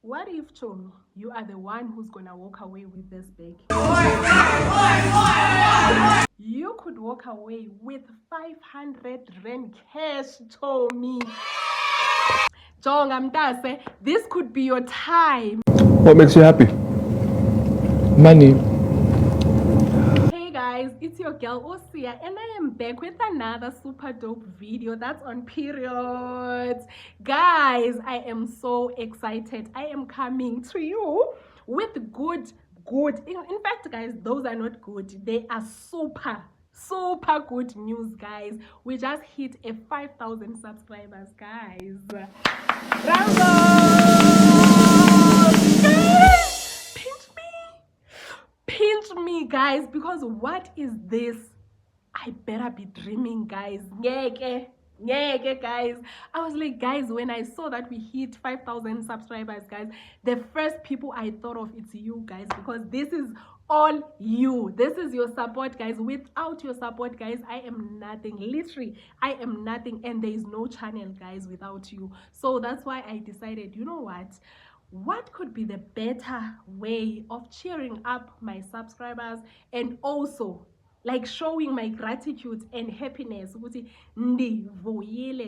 What if, Chomi, you are the one who's gonna walk away with this bag? You could walk away with 500 Rand cash, Chomi. Jonga Mtase, this could be your time. What makes you happy? Money. Hey guys, it's your girl Osia and I am back with another super dope video that's on periods. Guys, I am so excited. I am coming to you with good. In fact, guys, those are not good. They are super good news, guys. We just hit a 5,000 subscribers, guys. Bravo! Pinch me, guys, because what is this? I better be dreaming, guys. Guys. I was like, guys, when I saw that we hit 5,000 subscribers, guys, the first people I thought of, it's you guys, because this is all you. This is your support, guys. Without your support, guys, I am nothing. Literally, I am nothing, and there is no channel, guys, without you. So that's why I decided, you know what could be the better way of cheering up my subscribers and also like showing my gratitude and happiness.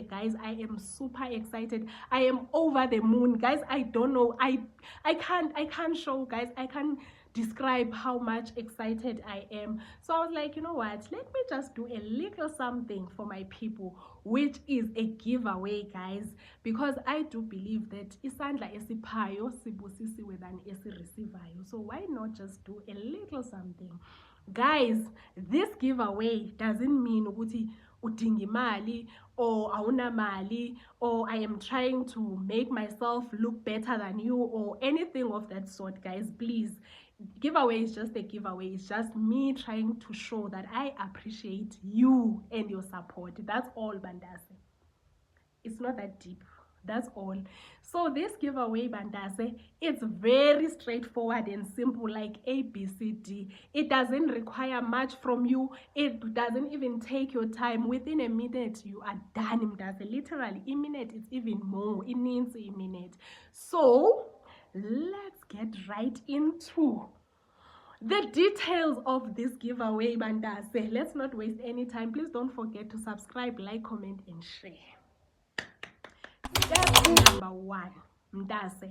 Guys, I am super excited. I am over the moon, guys. I don't know, I can't show, guys. I can't describe how much excited I am. So I was like, you know what, let me just do a little something for my people, which is a giveaway, guys, because I do believe that isandla esiphayo sibusisiwe than esireceivayo. So why not just do a little something? Guys, this giveaway doesn't mean ukuthi udinga imali or awunamali or I am trying to make myself look better than you or anything of that sort, guys. Please, giveaway is just a giveaway. It's just me trying to show that I appreciate you and your support. That's all, Bandase. It's not that deep. That's all. So this giveaway, Bandase, it's very straightforward and simple, like ABCD. It doesn't require much from you. It doesn't even take your time. Within a minute, you are done, Bandase. Literally, a minute, it's even more. It needs a minute. So let's get right into the details of this giveaway, Bandase. Let's not waste any time. Please don't forget to subscribe, like, comment, and share. Step number 1, Mdase,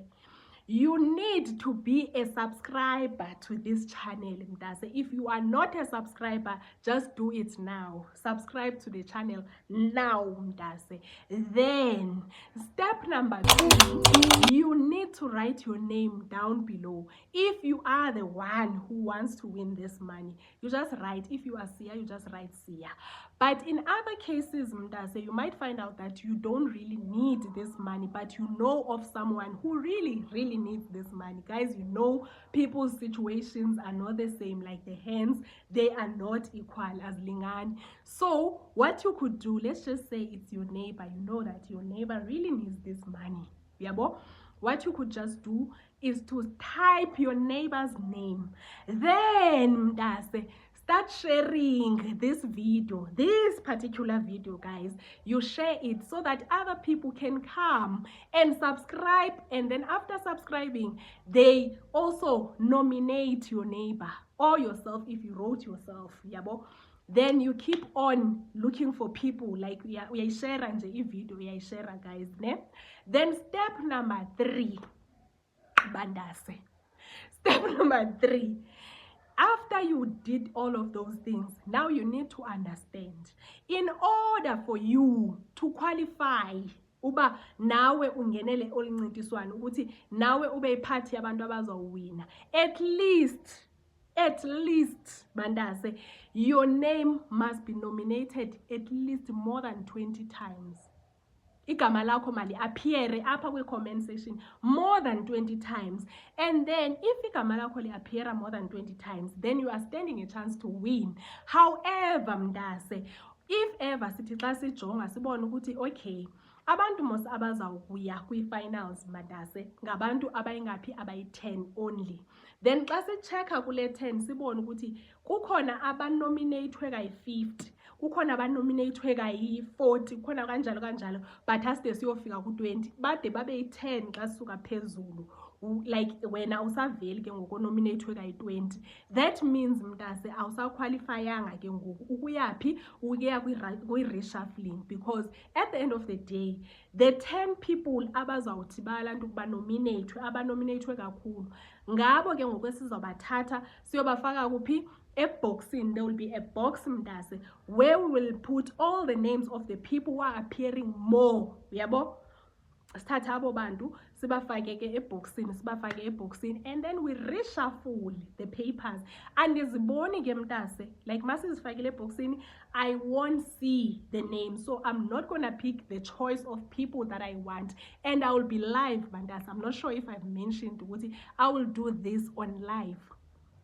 you need to be a subscriber to this channel, Mdase. If you are not a subscriber, just do it now. Subscribe to the channel now, Mdase. Then, step number 2, you need to write your name down below. If you are the one who wants to win this money, you just write. If you are Sia, you just write Sia. But in other cases, Mdase, you might find out that you don't really need this money, but you know of someone who really needs this money. Guys, you know people's situations are not the same. Like the hands, they are not equal as Lingan. So what you could do, let's just say it's your neighbor. You know that your neighbor really needs this money. Yabo? What you could just do is to type your neighbor's name. Then, Mdase, start sharing this video, this particular video, guys. You share it so that other people can come and subscribe, and then after subscribing, they also nominate your neighbor or yourself if you wrote yourself, yabo. Then you keep on looking for people, like we are sharing the video, we are sharing, guys, ne? Then step number 3, Bandase. Step number 3, after you did all of those things, now you need to understand, in order for you to qualify uba nawe ungenele olincintiswano ukuthi nawe ube iphathi yabantu abazowina, at least, Bandase, your name must be nominated at least more than 20 times. Igama lakho mali appear apha kwi-comment section more than 20 times. And then if igama lakho li appear more than 20 times, then you are standing a chance to win. However, Mdase, if ever sithi xa sijonga sibone ukuthi okay, abantu mos abazawukuya kwi-finals, Mdase, ngabantu abayingaphi, abayi-10 only. Then xa sichecka kule 10 sibone ukuthi kukhona abanominatwe kayi-50. kukhona abanominatwe kayi-40 kukhona kanjalo but aside siyofika ku-20 bade babe yi-10 xa sisuka phezulu like wena usaveli ke ngoku nominatwe kayi-20 that means mntase awusaqualifyanga ke ngoku ukuyaphi ukuya kwi-reshuffling because at the end of the day the 10 people abazawuthi balantu ukuba nominatwe abanominatwe kakhulu ngabo ke ngoku esizobathatha siyobafaka kuphi eboxini. There will be a box mntase where we will put all the names of the people who are appearing more yabo sithathe abo bantu sibafake ke eboxini and then we reshuffle the papers andiziboni ke mntase like masizifakile eboxini I won't see the name, so I'm not gonna pick the choice of people that I want and I will be live mntase. I'm not sure if I've mentioned ukuthi I will do this on live.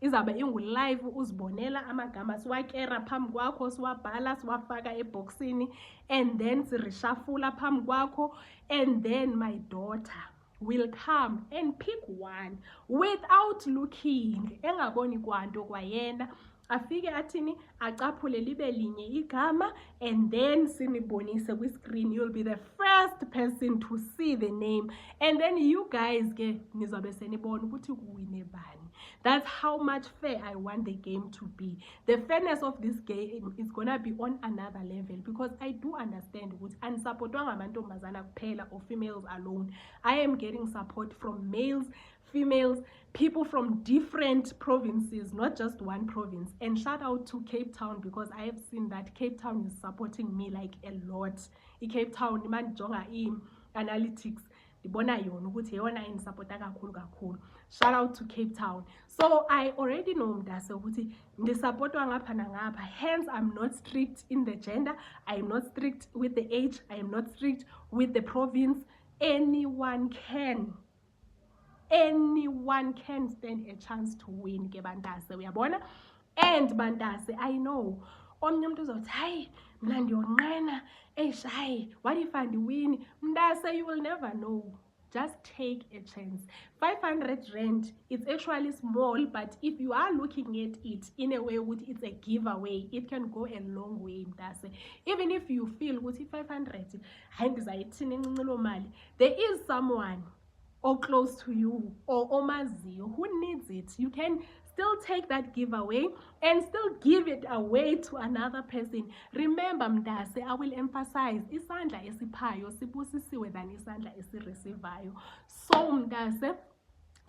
Izabe ingu-live uzibonela amagama siwakera phambi kwakho siwabhala siwafaka eboxini and then sireshafula phambi kwakho and then my daughter will come and pick one without looking engaboni kwanto kwayena afike athini acaphule libe linye igama and then sinibonise kwi-screen. You'll be the first person to see the name and then you guys ke nizobe senibona ukuthi kuwine bani. That's how much fair I want the game to be. The fairness of this game is gonna be on another level because I do understand ukuthi anisupportwanga amantombazana kuphela or females alone. I am getting support from males, females, people from different provinces, not just one province. And shout out to Cape Town because I have seen that Cape Town is supporting me like a lot. In Cape Town, man jonga analytics. Dibona yona ukuthi yona inisupport kakhulu. Shout out to Cape Town. So I already know mntase ukuthi ndisupportwa ngapha nangapha. Hence I'm not strict in the gender. I am not strict with the age. I am not strict with the province. Anyone can stand a chance to win ke bantase uyabona. And bantase I know omnye umuntu uzothi hayi mina ndiyonqena hayi what if andiwini mntase you will never know. Just take a chance. 500 rand, it's actually small, but if you are looking at it in a way with it's a giveaway, it can go a long way. Even if you feel with 500, there is someone or close to you or omaziyo who needs it. You can still take that giveaway and still give it away to another person. Remember mntase, I will emphasize isandla esiphayo sibusisiwe than isandla esireceivayo. So mntase,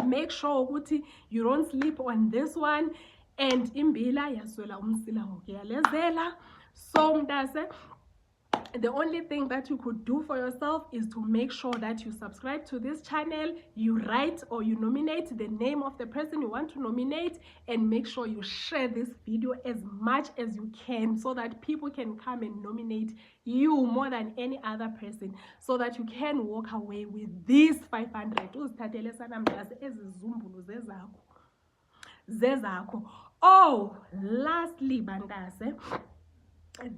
make sure ukuthi you don't sleep on this one and imbila yaswela umsila ngokuyalezela. So mntase, the only thing that you could do for yourself is to make sure that you subscribe to this channel, you write or you nominate the name of the person you want to nominate, and make sure you share this video as much as you can so that people can come and nominate you more than any other person so that you can walk away with these 500. Uzithathele sana mntase ezizumbulu zezakho. Oh, lastly bantase,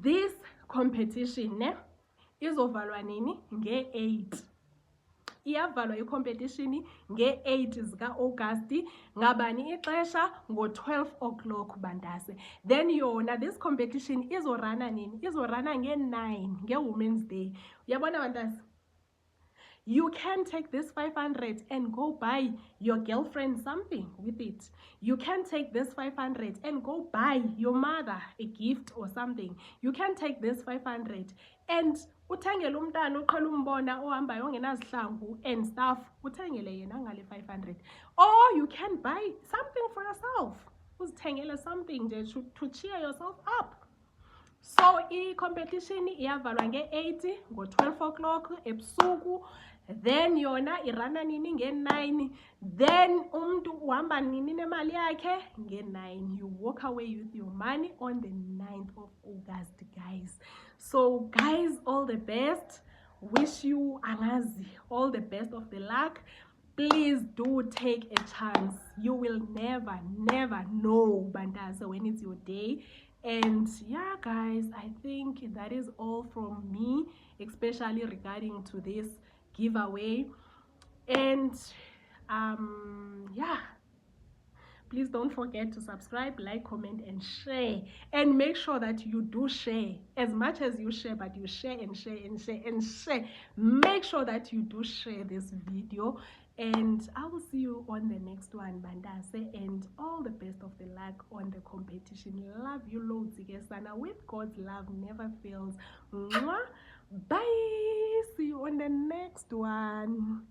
this competition ne izovalwa nini nge-8 iyavalwa i-competition nge-8 zika-August ngabani ixesha ngo-12 o'clock bantase. Then yona this competition izorana nini izorana nge-9 nge-Women's Day uyabona bantase. You can take this 500 and go buy your girlfriend something with it. You can take this 500 and go buy your mother a gift or something. You can take this 500 and uthengele umntana oqhela umbona ohambayo ongenazihlangu and stuff uthengele yena ngale 500. Or you can buy something for yourself. Uzithengele something to cheer yourself up. So i-competition iyavalwa nge-8 ngo-12 o'clock ebusuku. Then yona irana nini nge-9. Then umuntu uhamba nini nemali yakhe nge-9. You walk away with your money on the 9th of August, guys. So guys, all the best. Wish you angazi all the best of the luck. Please do take a chance. You will never know bantase when it's your day. And yeah guys, I think that is all from me, especially regarding to this giveaway. And yeah, Please don't forget to subscribe, like, comment, and share. And make sure that you do share. As much as you share, but you share and share and share and share. Make sure that you do share this video. And I will see you on the next one, Bandase. And all the best of the luck on the competition. Love you loads, Sana. With God's love never fails. Mwah. Bye. See you on the next one.